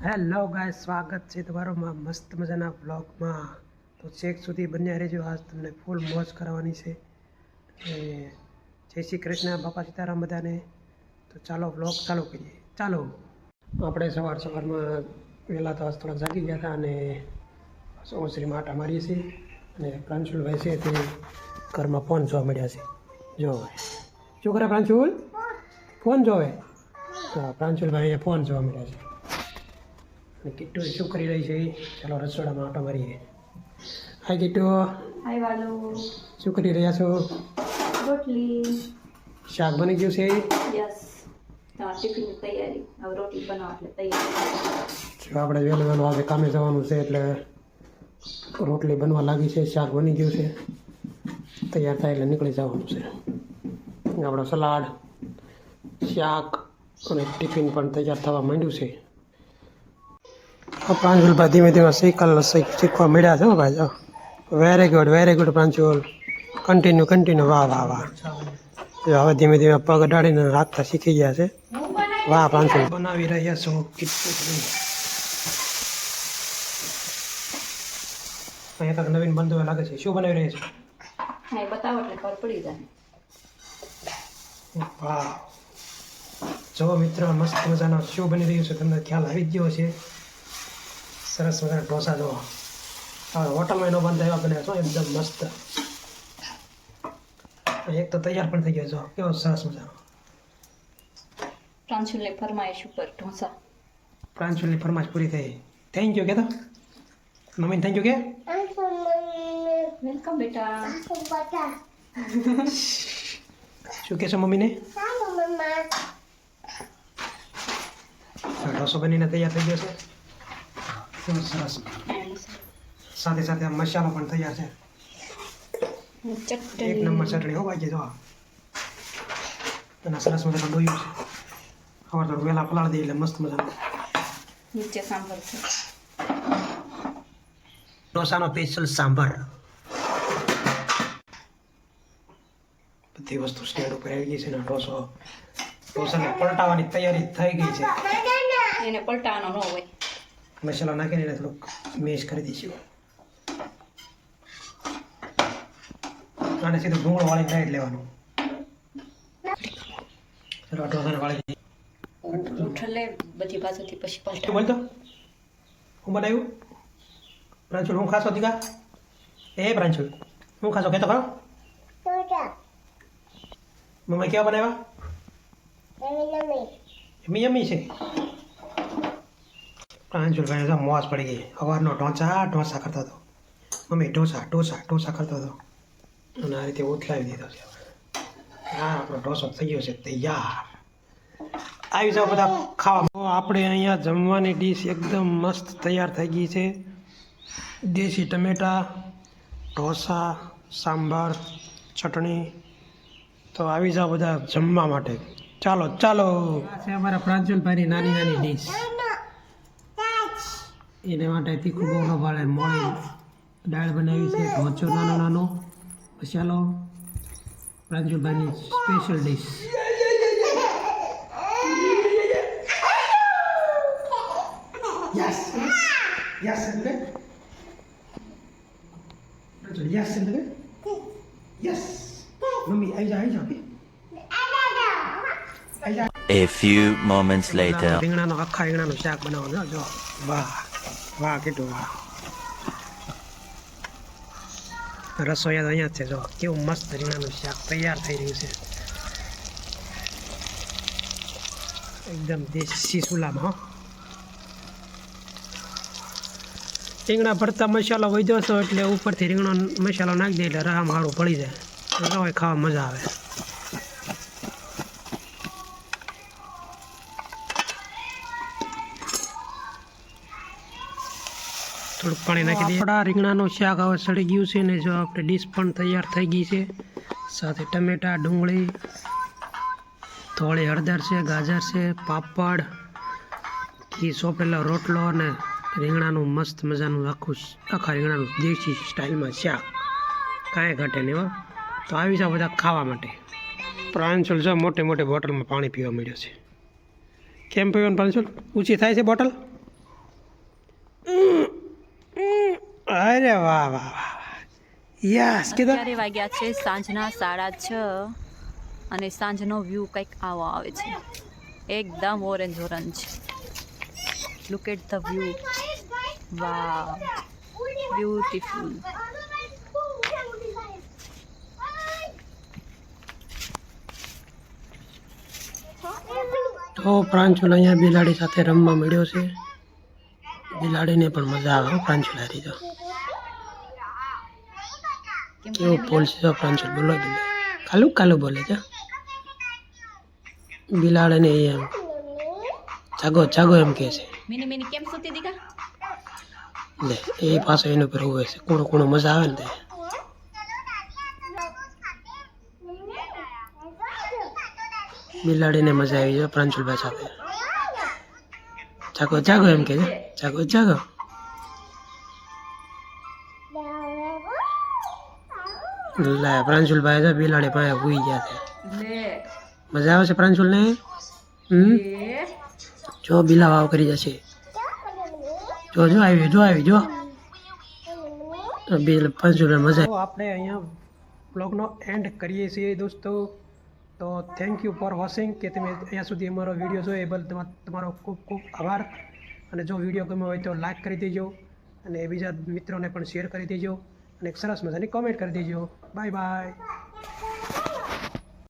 Hello ગાય, સ્વાગત છે તમારું મસ્ત મજાના બ્લોગમાં. તો છેક સુધી બન્યા રહેજો. આજ તમને ફૂલ મોજ કરવાની છે. જય શ્રી કૃષ્ણ, બાપા સીતારામ બધાને. તો ચાલો બ્લોગ ચાલુ કરીએ. ચાલો. આપણે સવારમાં વહેલા તો આજ થોડા જાગી ગયા હતા અને ઓસરીમાં આટા મારીએ છીએ. અને પ્રાંશુલભાઈ છે તે ઘરમાં ફોન જોવા મળ્યા છે. જો શું કરે પ્રાંશુલ? ફોન જોવે. તો પ્રાંશુલભાઈ ફોન જોવા મળ્યા છે. કિટ્ટુ શું કરી રહી છે? ચાલો રસોડામાં આટો મારીએ. હાય કિટ્ટુ. હાય વાલો. શું કરી રહ્યા છો? રોટલી. શાક બની ગયું છે? યસ. ટિફિનની તૈયારી. હવે રોટલી બનાવવા એટલે તૈયારી. જો આપણે વહેલું આજે કામે જવાનું છે એટલે રોટલી બનવા લાગી છે. શાક બની ગયું છે. તૈયાર થાય એટલે નીકળી જવાનું છે. આપણો સલાડ, શાક અને ટિફિન પણ તૈયાર થવા માંડ્યું છે. પ્રાંશુલભાઈ ધીમે ધીમે શીખવા મળ્યા છે ભાઈ. જો વેરી ગુડ પ્રાંશુલ. કન્ટિન્યુ. વાહ. જો હવે ધીમે ધીમે પગ અડાડીને રાખતા શીખી ગયા છે. વાહ પ્રાંશુલ. બનાવી રહ્યા છો કિટ્ટુ. અહીંયા તક નવીન બંધુ લાગે છે. શું બનાવી રહ્યા છે? હા, બતાવો એટલે ખબર પડી જાય. વાહ. જો મિત્રો, મસ્ત મજાનો શું બની રહ્યું છે તમને ખ્યાલ આવી ગયો છે. સરસ મજાના ઢોસા જો હવે હોટલમાં એનો બંધ એવા બને છો એકદમ મસ્ત. એક તો તૈયાર પણ થઈ ગયો છો. કેવો સરસ મજાનો. પ્રાંશુલની ફરમાઈશ ઉપર ઢોસા. પ્રાંશુલની ફરમાઈશ પૂરી થઈ. થેન્ક યુ કે તો મમ્મીને થેન્ક યુ કે. વેલકમ બેટા. શું કહેશો મમ્મીને? ઢોસો બનીને તૈયાર થઈ ગયો છે. કેવો સરસ. સાથે સાથે મસાલો પણ તૈયાર છે. એક નંબર ચટણી હો ભાઈ. જો એના સરસ મજાનું ડોયું છે. ખબર તો વહેલા પલાળી દઈએ એટલે મસ્ત મજાનું. નીચે સાંભર છે. ઢોસાનો સ્પેશિયલ સાંભાર. બધી વસ્તુ સ્ટેન્ડ ઉપર આવી ગઈ છે ને ઢોસાને પલટાવવાની તૈયારી થઈ ગઈ છે. એને પલટાવાનો ન હોય. મસાલો નાખીને એને થોડુંક મેશ કરી દઈશું. આને સીધું ડુંગળો વાળી નાખી લેવાનું. ચલો ઢોસાને વાળી દઈએ. ઉઠલે બધી બાજુથી પછી પલટા. બોલ તો હું બનાવ્યું? પ્રાંશુલ હું ખાશો દીકા? પ્રાંશુલ હું ખાશો કહેતો ખરો? મમ્મી કેવા બનાવ્યા? યમ્મી છે. પ્રાંશુલભાઈ તો મોજ પડી ગઈ. સવારનો ઢોસા કરતો હતો. મમ્મી ઢોસા કરતો હતો અને આ રીતે ઉથલાવી દીધો છે. હા, આપણો ઢોસો થઈ ગયો છે તૈયાર. આવી જાઓ બધા ખાવા. આપણે અહીંયા જમવાની ડીશ એકદમ મસ્ત તૈયાર થઈ ગઈ છે. દેશી ટમેટા, ઢોસા, સાંભાર, ચટણી. તો આવી જાઓ બધા જમવા માટે. ચાલો. આ છે અમારા પ્રાંશુલભાઈની નાની ડીશ. એને માટે તીખું બહુ ન ભાવે. મોળી દાળ બનાવી છે. ઢોચો નાનો મસાલો. પ્રાંશુલભાઈની સ્પેશિયલ ડીશ. મમ્મી આવી જાઓ. A few moments later. આખા રીંગણાનું શાક બનાવવાનું. જો વાહ કેટલું વાહ. રસોઈયા તો અહીંયા જ છે. જો કેવું મસ્ત રીંગણાનું શાક તૈયાર થઈ રહ્યું છે. એકદમ દેશી ચૂલામાં. રીંગણા ભરતા મસાલો વધ્યો છો એટલે ઉપરથી રીંગણો મસાલો નાખી દે એટલે રામ હારું પડી જાય. એટલે ખાવા મજા આવે. થોડુંક પાણી નાખી દઈએ. આપણા રીંગણાનું શાક હવે સડી ગયું છે ને જો આપણે ડીશ પણ તૈયાર થઈ ગઈ છે. સાથે ટમેટા, ડુંગળી, થોડી હળદર છે, ગાજર છે, પાપડ, ઘી સોંપેલો રોટલો અને રીંગણાનું મસ્ત મજાનું આખા રીંગણાનું દેશી સ્ટાઇલમાં શાક. કાંઈ ઘટે નહીં હો. તો આવી જાઓ બધા ખાવા માટે. પ્રાંશુલ જો મોટી બોટલમાં પાણી પીવા મળ્યો છે. કેમ પીવાનું પ્રાંશુલ? ઊંચી થાય છે બોટલ? અરે વાહ વાહ વાહ યસ કીધું અત્યારે વાગ્યા છે સાંજના 6:30 અને સાંજનો વ્યૂ કંઈક આવો આવે છે, એકદમ orange orange. Look at the view, wow, beautiful. તો પ્રાંશુલ અહીંયા બિલાડી સાથે રમવા મળ્યો છે. બિલાડીને પણ મજા આવે પ્રાંશુલ હારી તો. કેવું બોલ છે પ્રાંશુલ, બોલો કાલું કાલું બોલે છે. બિલાડીને એમ જાગો જાગો એમ કહે છે. મિની મિની કેમ સુતી દીકા? લે એ પાછો એની ઉપર હોય છે, કૂણો કૂણો મજા આવે ને તે. બિલાડીને મજા આવી જાય પ્રાંશુલભાઈ સાથે. જાગો જાગો એમ કે છે, જાગો જાગો. લે પ્રાંશુલભાઈ છે બિલાડી પાસે હુઈ ગયા છે. મજા આવે છે પ્રાંશુલને. જો બિલા વાવ કરી જશે. જો જો આવી જો પ્રાંશુલને મજા. તો આપણે અહીંયા બ્લોગનો એન્ડ કરીએ છીએ દોસ્તો. તો થેન્ક યુ ફોર વોચિંગ, કે તમે અહીંયા સુધી અમારો વિડીયો જોયો એ બદલ તમારો ખૂબ ખૂબ આભાર. અને જો વિડીયો ગમ્યો હોય તો લાઈક કરી દેજો, અને બીજા મિત્રોને પણ શેર કરી દેજો, અને એક સરસ મજાની કોમેન્ટ કરી દેજો. Bye bye.